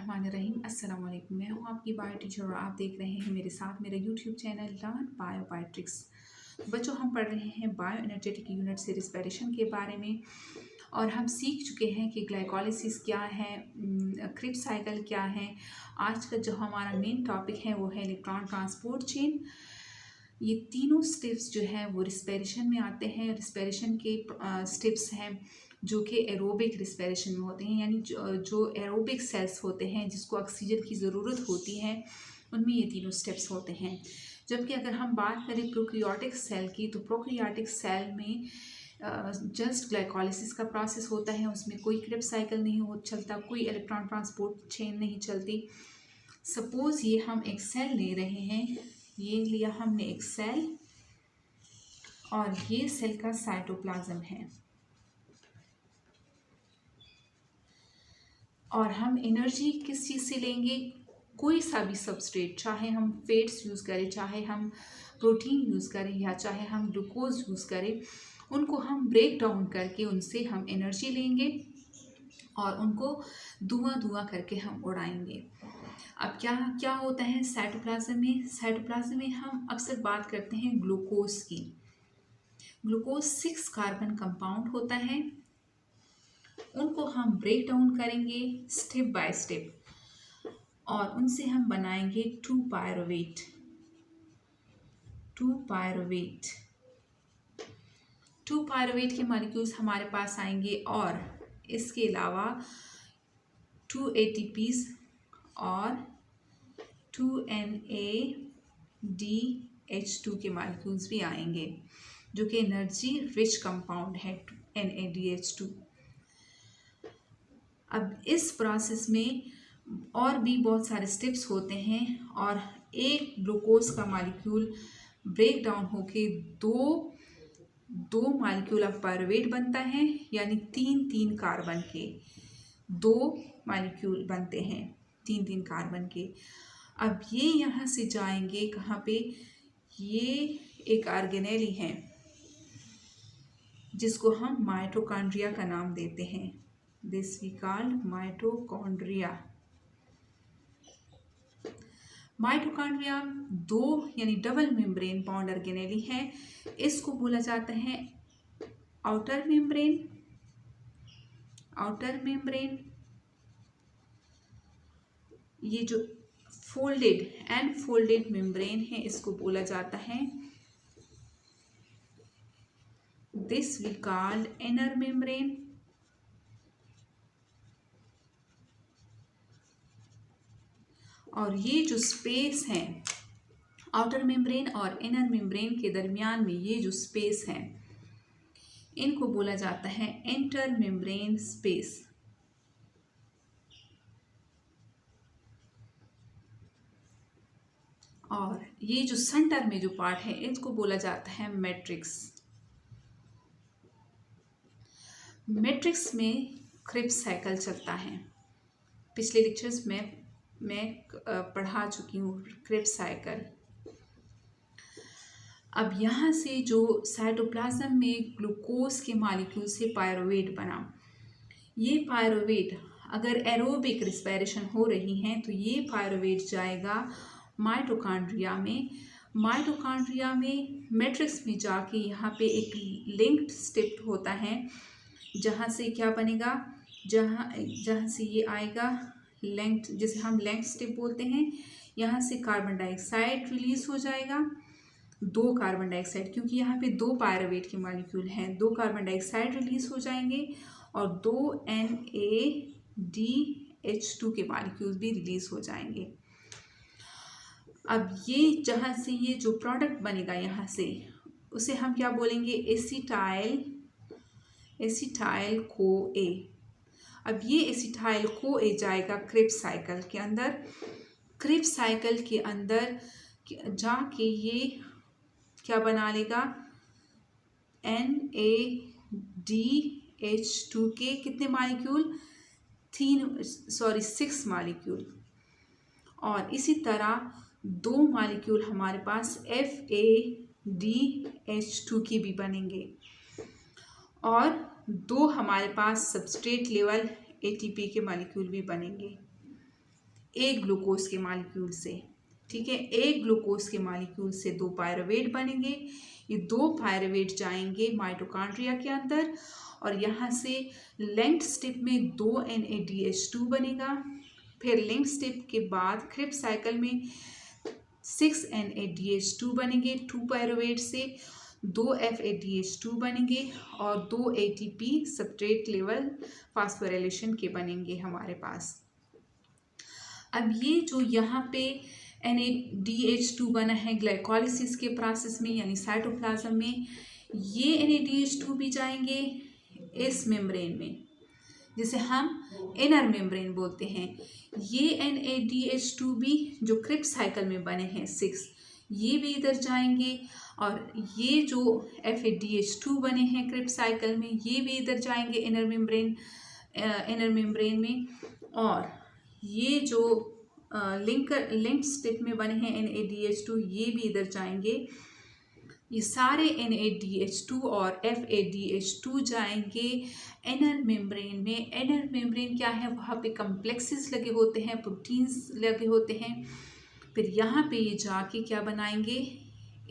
बिस्मिल्लाहिर्रहमानिर्रहीम। अस्सलाम वालेकुम। मैं हूँ आपकी बायो टीचर और आप देख रहे हैं मेरे साथ मेरा यूट्यूब चैनल लर्न बायो बायोट्रिक्स। बच्चों, हम पढ़ रहे हैं बायो एनर्जेटिक यूनिट से रिस्पिरेशन के बारे में और हम सीख चुके हैं कि ग्लाइकोलिसिस क्या है, क्रिब्स साइकिल क्या है। आज का जो हमारा मेन टॉपिक है वो है इलेक्ट्रॉन ट्रांसपोर्ट चेन। ये तीनों स्टेप्स जो है वो रिस्पिरेशन में आते हैं। रिस्पिरेशन के स्टेप्स हैं जो कि एरोबिक रिस्पिरेशन में होते हैं, यानी जो एरोबिक सेल्स होते हैं जिसको ऑक्सीजन की ज़रूरत होती है, उनमें ये तीनों स्टेप्स होते हैं। जबकि अगर हम बात करें प्रोकैरियोटिक सेल की, तो प्रोकैरियोटिक सेल में जस्ट ग्लाइकोलिसिस का प्रोसेस होता है। उसमें कोई क्रिब्स साइकिल नहीं हो चलता, कोई इलेक्ट्रॉन ट्रांसपोर्ट चेन नहीं चलती। सपोज़ ये हम एक सेल ले रहे हैं, ये लिया हमने एक सेल और ये सेल का साइटोप्लाज्म है और हम एनर्जी किस चीज़ से लेंगे? कोई सा भी सबस्ट्रेट, चाहे हम फैट्स यूज़ करें, चाहे हम प्रोटीन यूज़ करें या चाहे हम ग्लूकोज यूज़ करें, उनको हम ब्रेक डाउन करके उनसे हम एनर्जी लेंगे और उनको धुआं धुआं करके हम उड़ाएंगे। अब क्या क्या होता है साइटोप्लाज्म में? साइटोप्लाज्म में हम अक्सर बात करते हैं ग्लूकोज की। ग्लूकोज 6 कार्बन कंपाउंड होता है, उनको हम ब्रेक डाउन करेंगे स्टेप बाय स्टेप और उनसे हम बनाएंगे 2-पायरोवेट। 2-पायरोवेट के मॉलिक्यूल्स हमारे पास आएंगे और इसके अलावा 2 ATPs और 2 NADH2 के मॉलिक्यूल्स भी आएंगे, जो कि एनर्जी रिच कंपाउंड है NADH2। अब इस प्रोसेस में और भी बहुत सारे स्टेप्स होते हैं और एक ग्लूकोज का मॉलिक्यूल ब्रेक डाउन होके दो मॉलिक्यूल ऑफ पायरुवेट बनता है, यानी 3-3 कार्बन के 2 मॉलिक्यूल बनते हैं 3-3 कार्बन के। अब ये यहाँ से जाएंगे कहाँ पे? ये एक ऑर्गेनेली है जिसको हम माइटोकॉन्ड्रिया का नाम देते हैं। This we called mitochondria. Mitochondria 2 यानी डबल मेम्ब्रेन बॉन्ड ऑर्गेनेली है। इसको बोला जाता है आउटर मेम्ब्रेन। ये जो फोल्डेड मेम्ब्रेन है इसको बोला जाता है, this we called inner membrane. और ये जो स्पेस है आउटर मेम्ब्रेन और इनर मेम्ब्रेन के दरमियान में, ये जो स्पेस है इनको बोला जाता है इंटर मेम्ब्रेन स्पेस। और ये जो सेंटर में जो पार्ट है इसको बोला जाता है मैट्रिक्स। मैट्रिक्स में क्रिब्स साइकिल चलता है। पिछले लेक्चर्स में मैं पढ़ा चुकी हूँ क्रिब्स साइकिल। अब यहाँ से जो साइटोप्लाज्म में ग्लूकोज के मॉलिक्यूल से पायरुवेट बना, ये पायरुवेट अगर एरोबिक रिस्पिरेशन हो रही है तो ये पायरुवेट जाएगा माइटोकॉन्ड्रिया में। माइटोकॉन्ड्रिया में मैट्रिक्स में जाके यहाँ पे एक लिंक्ड स्टेप होता है, जहाँ से क्या बनेगा, जहाँ से ये आएगा लिंक्ड, जिसे हम लिंक्ड स्टेप बोलते हैं। यहाँ से कार्बन डाइऑक्साइड रिलीज हो जाएगा, 2 कार्बन डाइऑक्साइड, क्योंकि यहाँ पे 2 पायरुवेट के मॉलिक्यूल हैं, 2 कार्बन डाइऑक्साइड रिलीज हो जाएंगे और 2 NADH2 के मॉलिक्यूल भी रिलीज हो जाएंगे। अब ये जहाँ से ये जो प्रोडक्ट बनेगा यहाँ से, उसे हम क्या बोलेंगे? Acetyl CoA। अब ये एसिटाइल CoA जाएगा क्रिब्स साइकिल के अंदर। क्रिब्स साइकिल के अंदर जाके ये क्या बना लेगा? NADH2 के कितने मॉलिक्यूल? 6 मॉलिक्यूल। और इसी तरह 2 मॉलिक्यूल हमारे पास FADH2 के भी बनेंगे और 2 हमारे पास सबस्ट्रेट लेवल ATP के मॉलिक्यूल भी बनेंगे। एक ग्लूकोज के मॉलिक्यूल से। ठीक है, एक ग्लूकोज के मॉलिक्यूल से 2 पायरुवेट बनेंगे। ये 2 पायरुवेट जाएंगे माइटोकॉन्ड्रिया के अंदर और यहाँ से लिंक्ड स्टेप में 2 NADH2 बनेगा। फिर लिंक्ड स्टेप के बाद क्रिप्स साइकिल में 6 NADH2 बनेंगे 2 पायरुवेट से, 2 FADH2 बनेंगे और 2 ATP सब्सट्रेट लेवल फास्फोराइलेशन के बनेंगे हमारे पास। अब ये जो यहाँ पे NADH2 बना है ग्लाइकोलाइसिस के प्रोसेस में यानी साइटोप्लाज्म में, ये NADH2 भी जाएंगे इस मेम्ब्रेन में जिसे हम इनर मेम्ब्रेन बोलते हैं। ये NADH2 भी जो क्रिप्स साइकिल में बने हैं 6, ये भी इधर जाएंगे और ये जो FADH2 बने हैं क्रिप्स साइकिल में, ये भी इधर जाएंगे इनर मेम्ब्रेन में। और ये जो लिंक स्टेप में बने हैं NADH2, ये भी इधर जाएंगे। ये सारे NADH2 और FADH2 जाएंगे इनर मेम्ब्रेन में। इनर मेम्ब्रेन क्या है, वहाँ पे कम्प्लेक्सेस लगे होते हैं, प्रोटीन्स लगे होते हैं। फिर यहाँ पे ये जाके क्या बनाएंगे,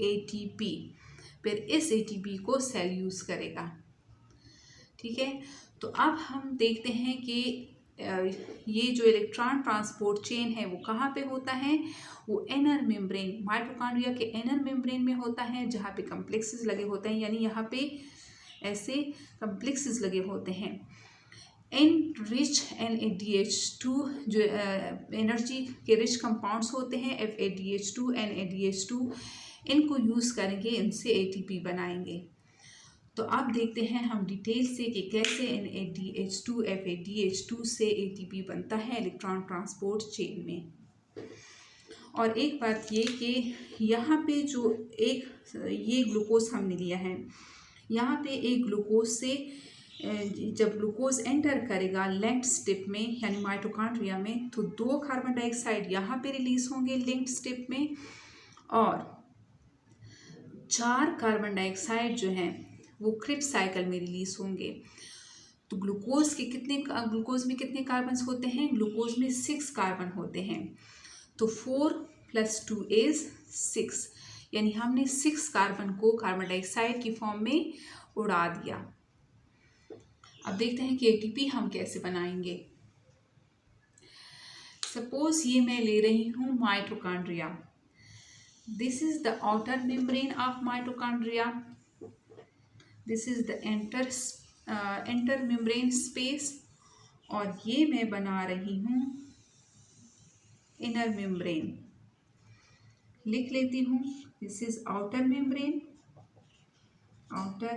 ATP। फिर इस ATP को सेल यूज़ करेगा। ठीक है, तो अब हम देखते हैं कि ये जो इलेक्ट्रॉन ट्रांसपोर्ट चेन है वो कहाँ पे होता है, वो इनर मेम्ब्रेन माइटोकॉन्ड्रिया के इनर मेम्ब्रेन में होता है जहाँ पे कम्प्लेक्सेस लगे होते हैं, यानी यहाँ पे ऐसे कम्प्लेक्सेस लगे होते हैं। रिच NADH2 जो एनर्जी के रिच कंपाउंड्स होते हैं FADH2 NADH2, इनको यूज़ करेंगे, इनसे ATP बनाएंगे। तो अब देखते हैं हम डिटेल से कि कैसे NADH2 FADH2 से ATP बनता है इलेक्ट्रॉन ट्रांसपोर्ट चेन में। और एक बात ये कि यहाँ पे जो ये ग्लूकोज हमने लिया है, यहाँ पे एक ग्लूकोज से जब ग्लूकोज एंटर करेगा लिंक्ड स्टेप में यानी माइटोकॉन्ड्रिया में, तो 2 कार्बन डाइऑक्साइड यहाँ पे रिलीज होंगे लिंक्ड स्टेप में और 4 कार्बन डाइऑक्साइड जो हैं वो क्रिप्स साइकिल में रिलीज होंगे। तो ग्लूकोज में कितने कार्बन्स होते हैं, ग्लूकोज में 6 कार्बन होते हैं। तो 4 + 2 = 6, यानी हमने 6 कार्बन को कार्बन डाइऑक्साइड की फॉर्म में उड़ा दिया। अब देखते हैं कि ATP हम कैसे बनाएंगे। सपोज ये मैं ले रही हूँ mitochondria. This is the outer membrane of mitochondria, this is the inter membrane space, और ये मैं बना रही हूँ इनर मेम्ब्रेन। लिख लेती हूँ, this is outer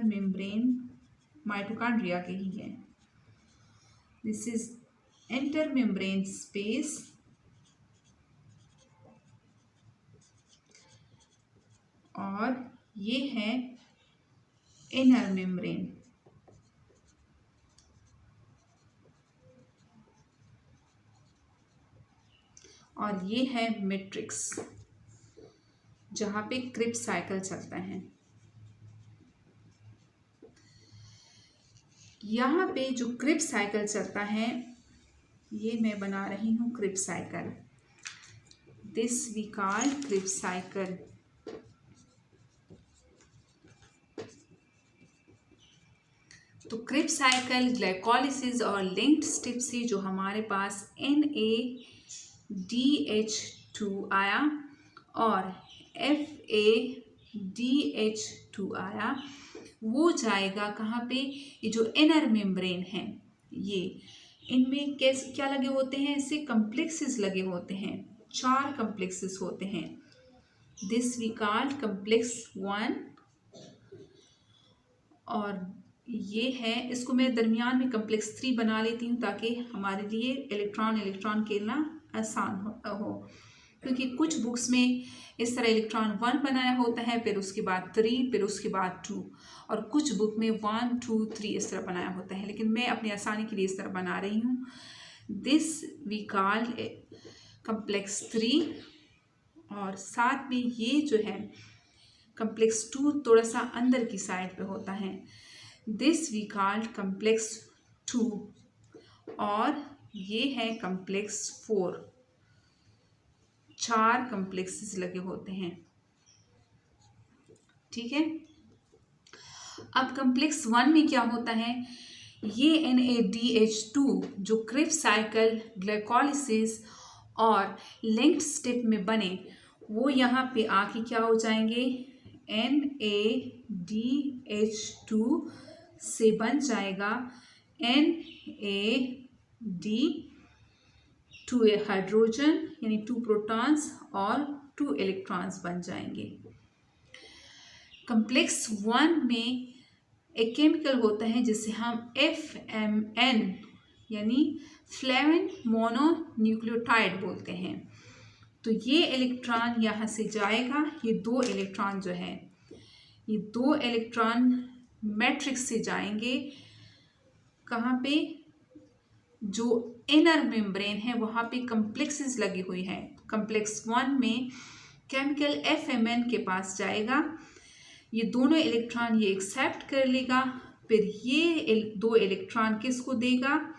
membrane mitochondria के ही है। This is inter membrane space और ये है इनर मेम्ब्रेन। और ये है मैट्रिक्स जहाँ पे क्रिप्स साइकिल चलता है। यहाँ पे जो क्रिप्स साइकिल चलता है, ये मैं बना रही हूँ Krebs cycle. This we call Krebs cycle. तो क्रिप्स साइकिल ग्लाइकोलाइसिस और लिंक्ड स्टेप से जो हमारे पास NADH2 आया और FADH2 आया, वो जाएगा कहाँ पे, ये जो इनर मेम्ब्रेन है, ये इनमें क्या लगे होते हैं, इससे कम्प्लेक्सेस लगे होते हैं, 4 कम्प्लेक्सेस होते हैं। दिस वी कॉल कम्प्लेक्स 1, और ये है, इसको मैं दरमियान में कम्प्लेक्स 3 बना लेती हूँ ताकि हमारे लिए इलेक्ट्रॉन खेलना आसान हो, क्योंकि कुछ बुक्स में इस तरह इलेक्ट्रॉन 1 बनाया होता है, फिर उसके बाद 3, फिर उसके बाद 2, और कुछ बुक में 1 2 3 इस तरह बनाया होता है, लेकिन मैं अपनी आसानी के लिए इस तरह बना रही हूँ। दिस वी कॉल कम्प्लेक्स 3, और साथ में ये जो है कम्प्लेक्स 2 थोड़ा सा अंदर की साइड पे होता है। दिस वी कॉल्ड कम्प्लेक्स 2, और ये है कम्प्लेक्स 4। 4 कॉम्प्लेक्सेस लगे होते हैं। ठीक है, अब कॉम्प्लेक्स 1 में क्या होता है, ये NADH2 जो क्रिब्स साइकिल, ग्लाइकोलाइसिस और लिंक्ड स्टेप में बने, वो यहाँ पे आके क्या हो जाएंगे, NADH2 से बन जाएगा NAD2 हाइड्रोजन यानी 2 प्रोटॉन्स और 2 इलेक्ट्रॉन्स बन जाएंगे। कॉम्प्लेक्स 1 में एक केमिकल होता है जिसे हम FMN यानी फ्लेविन मोनोन्यूक्लियोटाइड बोलते हैं। तो ये इलेक्ट्रॉन यहाँ से जाएगा, ये 2 इलेक्ट्रॉन जो है, ये 2 इलेक्ट्रॉन मैट्रिक्स से जाएंगे कहाँ पे, जो इनर मेम्ब्रेन है वहाँ पे कॉम्प्लेक्सेस लगी हुई है। कॉम्प्लेक्स 1 में केमिकल FMN के पास जाएगा, ये दोनों इलेक्ट्रॉन ये एक्सेप्ट कर लेगा, फिर ये 2 इलेक्ट्रॉन किसको देगा,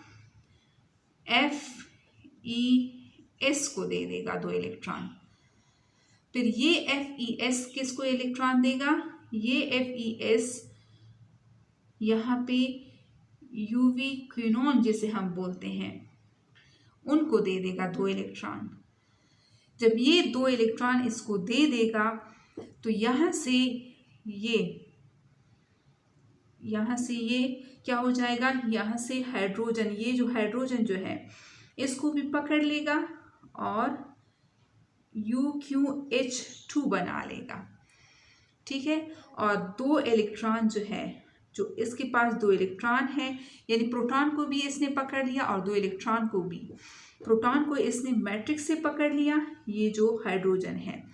FES को दे देगा 2 इलेक्ट्रॉन। फिर ये FES किसको इलेक्ट्रॉन देगा, ये FES यहाँ पे UV क्विनोन जिसे हम बोलते हैं उनको दे देगा 2 इलेक्ट्रॉन। जब ये 2 इलेक्ट्रॉन इसको दे देगा तो यहाँ से ये क्या हो जाएगा, यहाँ से हाइड्रोजन, ये जो हाइड्रोजन जो है इसको भी पकड़ लेगा और UQH2 बना लेगा। ठीक है, और 2 इलेक्ट्रॉन जो है, जो इसके पास 2 इलेक्ट्रॉन है, यानी प्रोटॉन को भी इसने पकड़ लिया और 2 इलेक्ट्रॉन को भी, प्रोटॉन को इसने मैट्रिक्स से पकड़ लिया, ये जो हाइड्रोजन है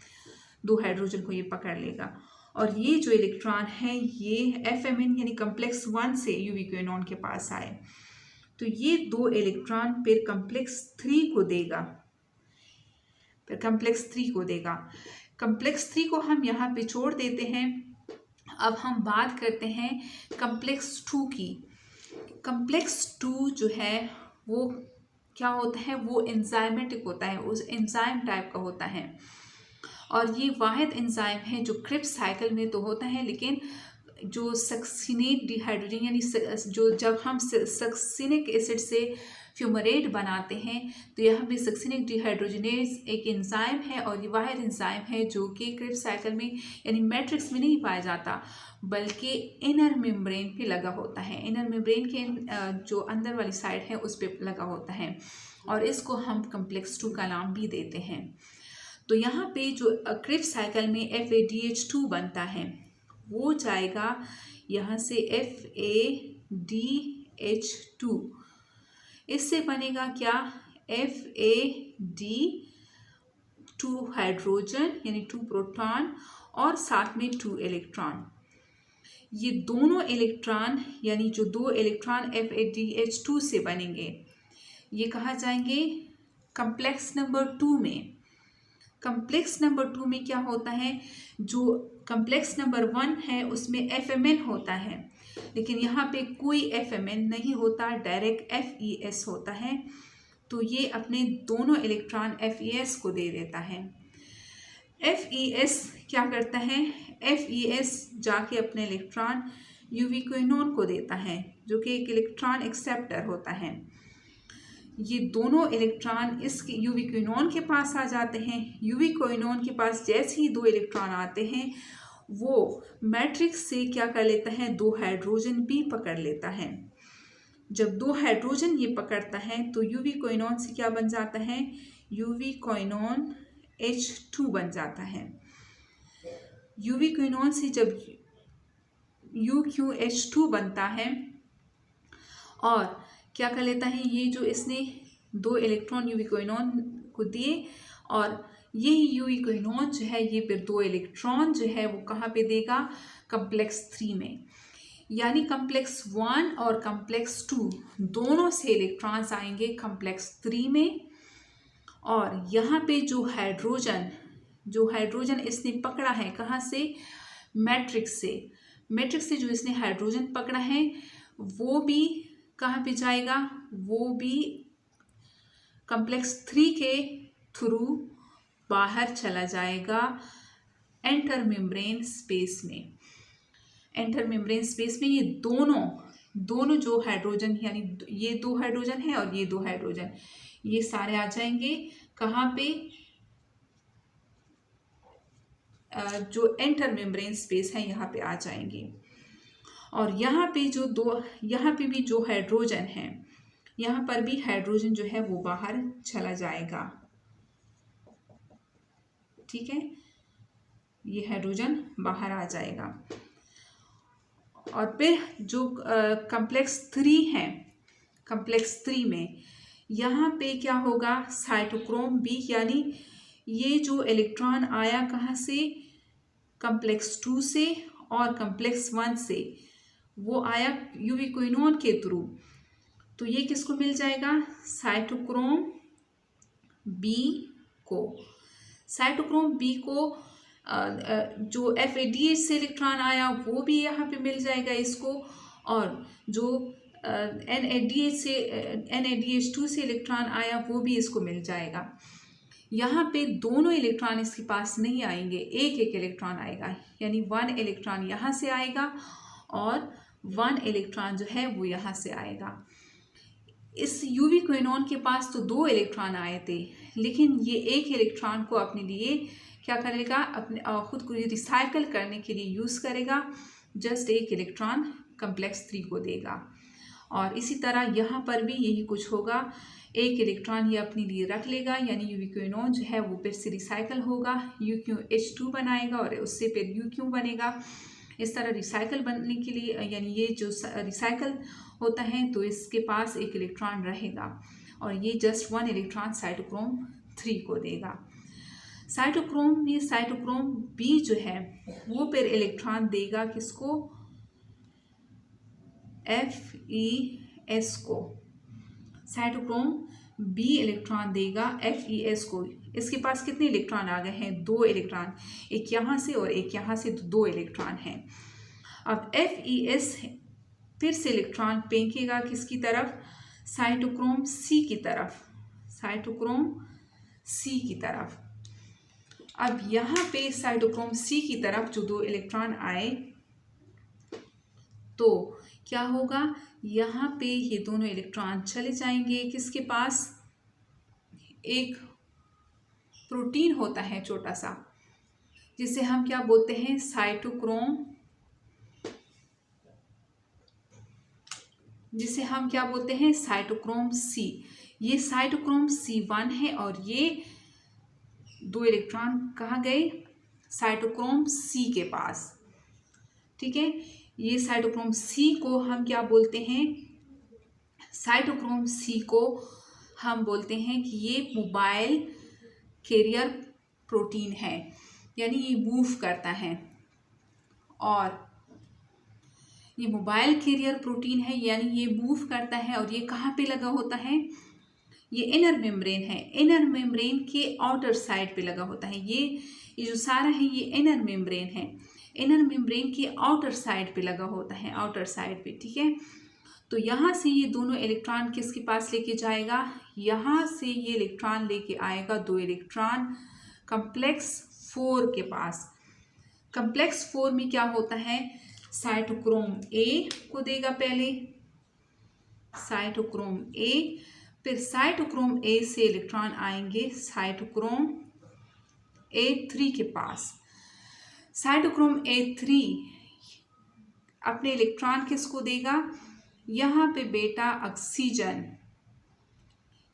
2 हाइड्रोजन को ये पकड़ लेगा, और ये जो इलेक्ट्रॉन है ये FMN यानी कॉम्प्लेक्स 1 से UV क्विनोन के पास आए, तो ये 2 इलेक्ट्रॉन फिर कॉम्प्लेक्स 3 को देगा, कॉम्प्लेक्स 3 को हम यहाँ पे छोड़ देते हैं। अब हम बात करते हैं कॉम्प्लेक्स 2 की। कॉम्प्लेक्स 2 जो है वो क्या होता है, वो एंजाइमेटिक होता है, उस एंजाइम टाइप का होता है, और ये वाहिद एंजाइम है जो क्रिब्स साइकिल में तो होता है, लेकिन जो सक्सिनेट डिहाइड्रोजन यानी जो जब हम सक्सिनिक एसिड से फ्यूमरेट बनाते हैं तो यहाँ पे सक्सिनिक डिहाइड्रोजनेज एक एंजाइम है, और ये वाहिद एंजाइम है जो कि क्रिब्स साइकिल में यानी मैट्रिक्स में नहीं पाया जाता बल्कि इनर मेम्ब्रेन पे लगा होता है, इनर मेम्ब्रेन के जो अंदर वाली साइड है उस पर लगा होता है, और इसको हम कॉम्प्लेक्स 2 का नाम भी देते हैं। तो यहाँ पे जो क्रिब्स साइकिल में FADH2 बनता है वो जाएगा यहाँ से FADH2, इससे बनेगा क्या, FAD2 हाइड्रोजन यानी 2 प्रोटॉन और साथ में 2 इलेक्ट्रॉन। ये दोनों इलेक्ट्रॉन यानी जो 2 इलेक्ट्रॉन FADH2 से बनेंगे ये कहाँ जाएंगे, कॉम्प्लेक्स नंबर 2 में। कॉम्प्लेक्स नंबर 2 में क्या होता है, जो कॉम्प्लेक्स नंबर 1 है उसमें FMN होता है, लेकिन यहाँ पे कोई FMN नहीं होता, डायरेक्ट FES होता है, तो ये अपने दोनों इलेक्ट्रॉन FES को दे देता है। FES क्या करता है, FES जाके अपने इलेक्ट्रॉन UV क्विनोन को देता है जो कि एक इलेक्ट्रॉन एक्सेप्टर होता है। ये दोनों इलेक्ट्रॉन इसके UV क्विनोन के पास आ जाते हैं। UV क्विनोन के पास जैसे ही 2 इलेक्ट्रॉन आते हैं वो मैट्रिक्स से क्या कर लेता है, 2 हाइड्रोजन भी पकड़ लेता है। जब 2 हाइड्रोजन ये पकड़ता है तो UV क्विनोन से क्या बन जाता है, UV क्विनोन H2 बन जाता है। UV क्विनोन से जब UQH2 बनता है और क्या कर लेता है, ये जो इसने 2 इलेक्ट्रॉन UV क्विनोन को दिए और यही UV क्विनोन जो है ये फिर 2 इलेक्ट्रॉन जो है वो कहाँ पे देगा, कॉम्प्लेक्स 3 में। यानी कॉम्प्लेक्स 1 और कॉम्प्लेक्स 2 दोनों से इलेक्ट्रॉन्स आएंगे कॉम्प्लेक्स 3 में, और यहाँ पे जो हाइड्रोजन इसने पकड़ा है कहाँ से, मैट्रिक्स से जो इसने हाइड्रोजन पकड़ा है वो भी कहाँ पे जाएगा, वो भी कॉम्प्लेक्स 3 के थ्रू बाहर चला जाएगा एंटर मेम्ब्रेन स्पेस में। एंटर मेम्ब्रेन स्पेस में ये दोनों जो हाइड्रोजन, यानी ये 2 हाइड्रोजन है और ये 2 हाइड्रोजन, ये सारे आ जाएंगे कहाँ पे, जो एंटर मेम्ब्रेन स्पेस है यहाँ पे आ जाएंगे। और यहाँ पे भी जो हाइड्रोजन है, यहाँ पर भी हाइड्रोजन जो है वो बाहर चला जाएगा। ठीक है, ये हाइड्रोजन बाहर आ जाएगा। और फिर जो कॉम्प्लेक्स 3 है, कॉम्प्लेक्स 3 में यहाँ पे क्या होगा, साइटोक्रोम बी, यानी ये जो इलेक्ट्रॉन आया कहाँ से, कॉम्प्लेक्स 2 से और कॉम्प्लेक्स 1 से, वो आया यूबिक्विनोन के थ्रू। तो ये किसको मिल जाएगा, साइटोक्रोम बी को। साइटोक्रोम बी को जो FADH से इलेक्ट्रॉन आया वो भी यहाँ पे मिल जाएगा इसको, और जो NADH2 से इलेक्ट्रॉन आया वो भी इसको मिल जाएगा। यहाँ पे दोनों इलेक्ट्रॉन इसके पास नहीं आएंगे, एक एक इलेक्ट्रॉन आएगा, यानी 1 इलेक्ट्रॉन यहाँ से आएगा और 1 इलेक्ट्रॉन जो है वो यहाँ से आएगा। इस यूबिक्विनोन के पास तो 2 इलेक्ट्रॉन आए थे, लेकिन ये एक इलेक्ट्रॉन को अपने लिए क्या करेगा, अपने खुद को रिसाइकल करने के लिए यूज़ करेगा, जस्ट एक इलेक्ट्रॉन कॉम्प्लेक्स 3 को देगा। और इसी तरह यहाँ पर भी यही कुछ होगा, एक इलेक्ट्रॉन ये अपने लिए रख लेगा, यानी यूबिक्विनोन जो है वो फिर से रिसाइकल होगा, UQH2 बनाएगा और उससे फिर UQ बनेगा। इस तरह रिसाइकल बनने के लिए, यानी ये जो रिसाइकल होता है तो इसके पास एक इलेक्ट्रॉन रहेगा और ये जस्ट 1 इलेक्ट्रॉन साइटोक्रोम 3 को देगा। साइटोक्रोम बी जो है वो फिर इलेक्ट्रॉन देगा किसको, FeS को। साइटोक्रोम बी इलेक्ट्रॉन देगा FeS को। इसके पास कितने इलेक्ट्रॉन आ गए हैं, 2 इलेक्ट्रॉन, एक यहाँ से और एक यहाँ से, 2 इलेक्ट्रॉन हैं। अब FeS फिर से इलेक्ट्रॉन फेंकेगा किसकी तरफ, साइटोक्रोम सी की तरफ, साइटोक्रोम सी की तरफ। अब यहाँ पे साइटोक्रोम सी की तरफ जो 2 इलेक्ट्रॉन आए तो क्या होगा, यहाँ पे ये दोनों इलेक्ट्रॉन चले जाएंगे किसके पास, एक प्रोटीन होता है छोटा सा जिसे हम क्या बोलते हैं, साइटोक्रोम, जिसे हम क्या बोलते हैं, साइटोक्रोम सी। ये साइटोक्रोम C1 है और ये 2 इलेक्ट्रॉन कहाँ गए, साइटोक्रोम सी के पास। ठीक है, ये साइटोक्रोम सी को हम क्या बोलते हैं, साइटोक्रोम सी को हम बोलते हैं कि ये मोबाइल कैरियर प्रोटीन है, यानी ये मूव करता है। और ये मोबाइल कैरियर प्रोटीन है, यानी ये मूव करता है। और ये कहाँ पे लगा होता है, ये इनर मेम्ब्रेन है, इनर मेम्ब्रेन के आउटर साइड पे लगा होता है। ये जो सारा है ये इनर मेम्ब्रेन है, इनर मेम्ब्रेन के आउटर साइड पे लगा होता है, आउटर साइड पे। ठीक है, तो यहाँ से ये दोनों इलेक्ट्रॉन किसके पास लेके जाएगा, यहाँ से ये इलेक्ट्रॉन लेके आएगा 2 इलेक्ट्रॉन कॉम्प्लेक्स 4 के पास। कॉम्प्लेक्स 4 में क्या होता है, साइटोक्रोम ए को देगा पहले, साइटोक्रोम ए, फिर साइटोक्रोम ए से इलेक्ट्रॉन आएंगे साइटोक्रोम A3 के पास। साइटोक्रोम A3 अपने इलेक्ट्रॉन किसको देगा, यहाँ पे बेटा ऑक्सीजन,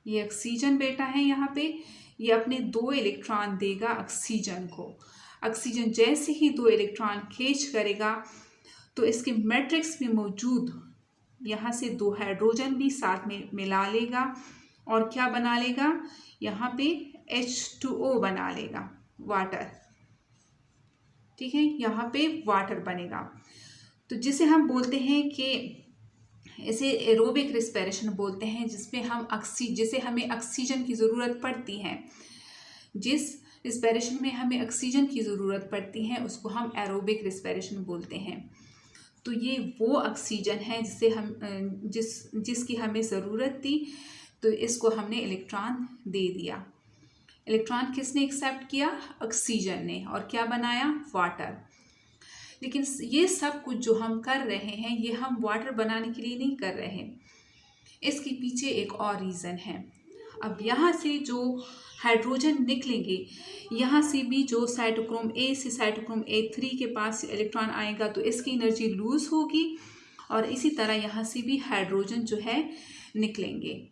ये ऑक्सीजन बेटा है, यहाँ पे ये अपने 2 इलेक्ट्रॉन देगा ऑक्सीजन को। ऑक्सीजन जैसे ही 2 इलेक्ट्रॉन खींच करेगा तो इसके मैट्रिक्स में मौजूद यहाँ से 2 हाइड्रोजन भी साथ में मिला लेगा और क्या बना लेगा, यहाँ पे H2O बना लेगा, वाटर। ठीक है, यहाँ पे वाटर बनेगा। तो जिसे हम बोलते हैं कि इसे एरोबिक रेस्पिरेशन बोलते हैं, जिसमें हम जिसे हमें ऑक्सीजन की ज़रूरत पड़ती है, जिस रेस्पिरेशन में हमें ऑक्सीजन की ज़रूरत पड़ती है उसको हम एरोबिक रेस्पिरेशन बोलते हैं। तो ये वो ऑक्सीजन है जिसे हम जिसकी हमें ज़रूरत थी, तो इसको हमने इलेक्ट्रॉन दे दिया। इलेक्ट्रॉन किसने एक्सेप्ट किया? ऑक्सीजन ने। और क्या बनाया? वाटर। लेकिन ये सब कुछ जो हम कर रहे हैं ये हम वाटर बनाने के लिए नहीं कर रहे हैं, इसके पीछे एक और रीज़न है। अब यहाँ से जो हाइड्रोजन निकलेंगे, यहाँ से भी जो साइटोक्रोम ए से साइटोक्रोम A3 के पास इलेक्ट्रॉन आएगा तो इसकी एनर्जी लूज होगी, और इसी तरह यहाँ से भी हाइड्रोजन जो है निकलेंगे।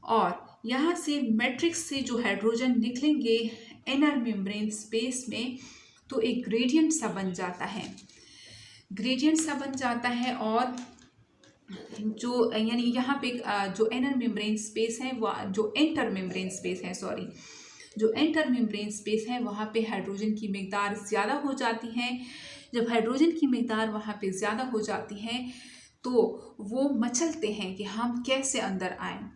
और यहाँ से मैट्रिक्स से जो हाइड्रोजन निकलेंगे इनर मेम्ब्रेन स्पेस में, तो एक ग्रेडियंट सा बन जाता है, ग्रेडियंट सा बन जाता है। और जो यानी यहाँ पे जो इनर मेम्ब्रेन स्पेस है, वह जो एंटर मेम्ब्रेन स्पेस है, सॉरी, जो एंटर मेम्ब्रेन स्पेस है वहाँ पे हाइड्रोजन की मिकदार ज़्यादा हो जाती है। जब हाइड्रोजन की मिकदार वहाँ पे ज़्यादा हो जाती है तो वो मचलते हैं कि हम कैसे अंदर आएँ।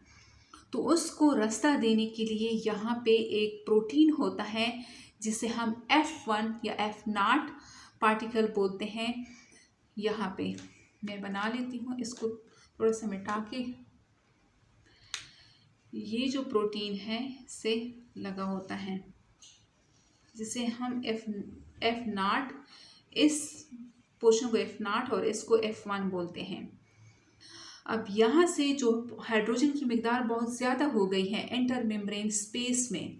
तो उसको रास्ता देने के लिए यहाँ पे एक प्रोटीन होता है जिसे हम F1 या F0 पार्टिकल बोलते हैं। यहाँ पे मैं बना लेती हूँ इसको थोड़ा सा मिटा के। ये जो प्रोटीन है से लगा होता है जिसे हम F0, इस पोर्शन को F0 और इसको F1 बोलते हैं। अब यहाँ से जो हाइड्रोजन की मिकदार बहुत ज़्यादा हो गई है एंटर मेम्ब्रेन स्पेस में,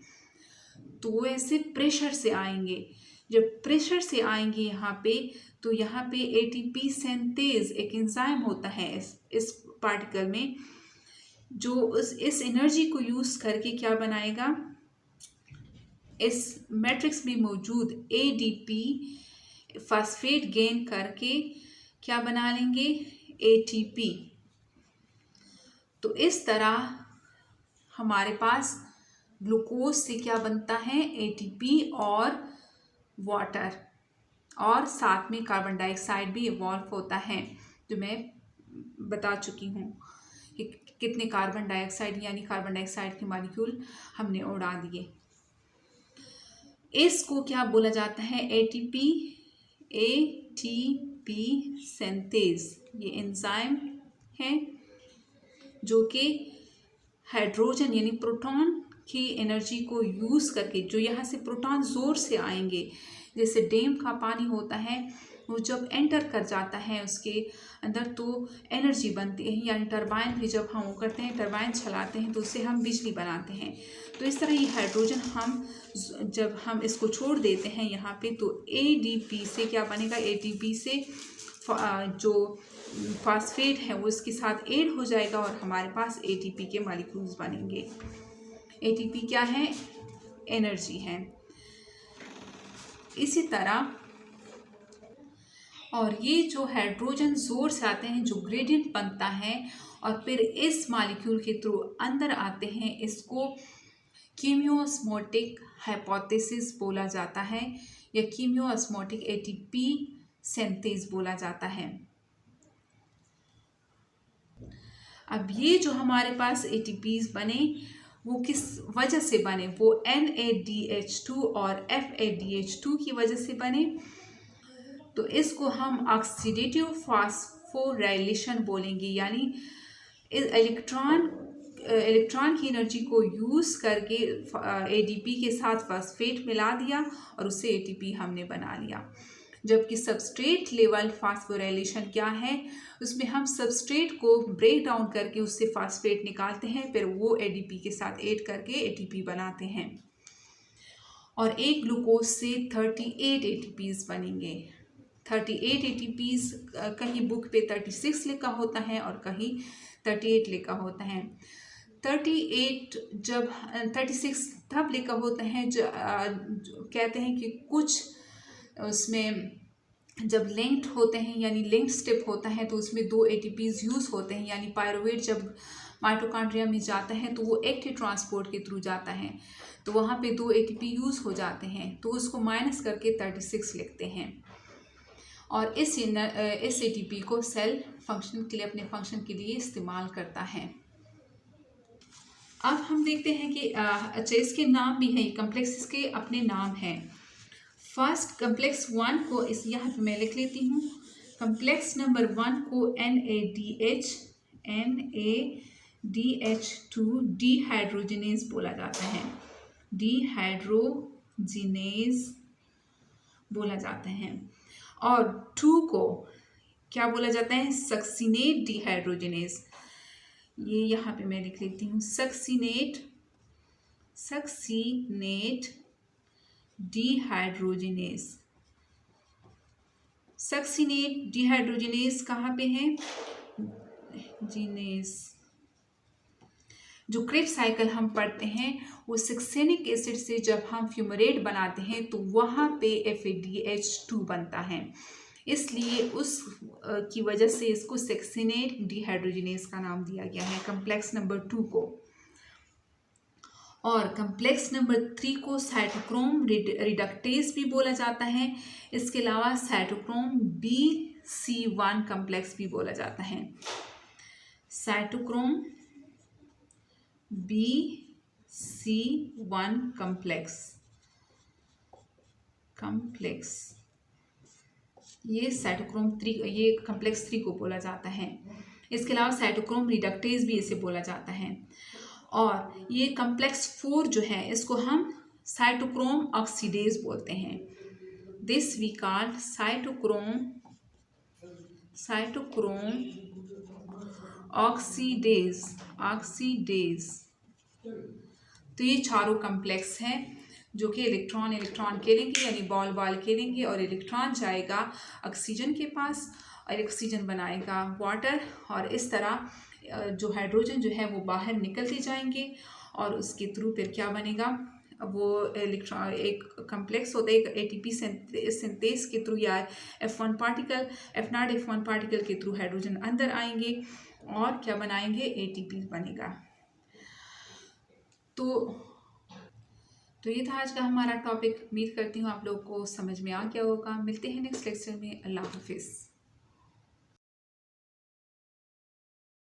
तो वो ऐसे प्रेशर से आएंगे। जब प्रेशर से आएंगे यहाँ पे, तो यहाँ पे ATP सिंथेज एक एंजाइम होता है इस पार्टिकल में, जो इस एनर्जी को यूज़ करके क्या बनाएगा, इस मैट्रिक्स में मौजूद ADP फास्फेट गेन करके क्या बना लेंगे, ATP। तो इस तरह हमारे पास ग्लूकोज से क्या बनता है, ATP और वाटर, और साथ में कार्बन डाइऑक्साइड भी इवॉल्व होता है, जो मैं बता चुकी हूँ कि कितने कार्बन डाइऑक्साइड यानी कार्बन डाइऑक्साइड के मॉलिक्यूल हमने उड़ा दिए। इसको क्या बोला जाता है, ATP सिंथेज। ये एंजाइम है जो कि हाइड्रोजन यानी प्रोटॉन की एनर्जी को यूज़ करके, जो यहाँ से प्रोटॉन ज़ोर से आएंगे, जैसे डैम का पानी होता है, वो जब एंटर कर जाता है उसके अंदर तो एनर्जी बनती है। यानी टरबाइन भी जब हम वो करते हैं, टरबाइन चलाते हैं तो उससे हम बिजली बनाते हैं। तो इस तरह ये हाइड्रोजन जब हम इसको छोड़ देते हैं यहाँ पे, तो ADP से क्या बनेगा, ATP से जो फास्फेट है वो इसके साथ ऐड हो जाएगा और हमारे पास ATP के मॉलिक्यूल्स बनेंगे। ATP क्या है, एनर्जी है। इसी तरह और ये जो हाइड्रोजन जोर से आते हैं, जो ग्रेडियंट बनता है और फिर इस मॉलिक्यूल के थ्रू अंदर आते हैं, इसको कीमियोस्मोटिक हाइपोथेसिस बोला जाता है या कीमियोस्मोटिक ATP सिंथेज बोला जाता है। अब ये जो हमारे पास ATPs बने वो किस वजह से बने, वो NADH2 और FADH2 की वजह से बने। तो इसको हम ऑक्सीडेटिव फास्फोराइलेशन बोलेंगे, यानी इलेक्ट्रॉन की एनर्जी को यूज़ करके ADP के साथ फास्फेट मिला दिया और उससे ATP हमने बना लिया। जबकि सबस्ट्रेट लेवल फास्फोराइलेशन क्या है, उसमें हम सबस्ट्रेट को ब्रेक डाउन करके उससे फास्फेट निकालते हैं, फिर वो ADP के साथ ऐड करके ATP बनाते हैं। और एक ग्लूकोज से 38 ATPs बनेंगे। 38 ATPs कहीं बुक पे 36 लिखा होता है और कहीं 38 लिखा होता है। 36 तब लिखा होता है जो कहते हैं कि कुछ उसमें जब लिंक्ड होते हैं यानी लिंक्ड स्टेप होता है तो उसमें 2 ATPs यूज़ होते हैं। यानी पायरुवेट जब माइटोकॉन्ड्रिया में जाता है तो वो एक्टिव ट्रांसपोर्ट के थ्रू जाता है, तो वहाँ पे 2 ATP यूज़ हो जाते हैं, तो उसको माइनस करके 36 लिखते हैं। और इस ATP को सेल फंक्शन के लिए, अपने फंक्शन के लिए इस्तेमाल करता है। अब हम देखते हैं कि अच्छा इसके नाम भी हैं, कम्प्लेक्स के अपने नाम हैं। फर्स्ट कम्प्लेक्स 1 को इस यहाँ पे मैं लिख लेती हूँ। कम्प्लेक्स नंबर 1 को NADH2 डिहाइड्रोजनेज बोला जाता है। डिहाइड्रोजिनेज बोला जाता है। और 2 को क्या बोला जाता है? Succinate dehydrogenase. ये यहाँ पे मैं लिख लेती हूँ, सक्सिनेट डिहाइड्रोजिनेज। सक्सिनेट डिहाइड्रोजिनेज कहाँ पे है? जीनेस। जो क्रेब्स साइकिल हम पढ़ते हैं वो सक्सेनिक एसिड से जब हम फ्यूमरेट बनाते हैं तो वहाँ पे FADH2 बनता है, इसलिए उस की वजह से इसको सक्सेनेट डिहाइड्रोजिनेज का नाम दिया गया है, कम्प्लेक्स नंबर 2 को। और कम्प्लेक्स नंबर 3 को साइटोक्रोम रिडक्टेज भी बोला जाता है। इसके अलावा साइटोक्रोम BC1 कम्प्लेक्स भी बोला जाता है। साइटोक्रोम BC1 कम्प्लेक्स ये साइटोक्रोम 3, ये कम्प्लेक्स 3 को बोला जाता है। इसके अलावा साइटोक्रोम रिडक्टेज भी इसे बोला जाता है। और ये कम्प्लेक्स 4 जो है इसको हम साइटोक्रोम ऑक्सीडेज बोलते हैं। This we call cytochrome oxidase. तो ये चारों कम्प्लेक्स हैं जो कि इलेक्ट्रॉन खेलेंगे, यानी बॉल खेलेंगे और इलेक्ट्रॉन जाएगा ऑक्सीजन के पास और ऑक्सीजन बनाएगा वाटर, और इस तरह जो हाइड्रोजन जो है वो बाहर निकलते जाएंगे और उसके थ्रू फिर क्या बनेगा? वो इलेक्ट्रॉन एक कम्प्लेक्स होता है, एक ATP सिंथेस के थ्रू या F1 पार्टिकल F0 पार्टिकल के थ्रू हाइड्रोजन अंदर आएंगे और क्या बनाएंगे? ATP बनेगा। तो ये था आज का हमारा टॉपिक। उम्मीद करती हूँ आप लोगों को समझ में आ गया होगा। मिलते हैं नेक्स्ट लेक्चर में। अल्लाह हाफिज़।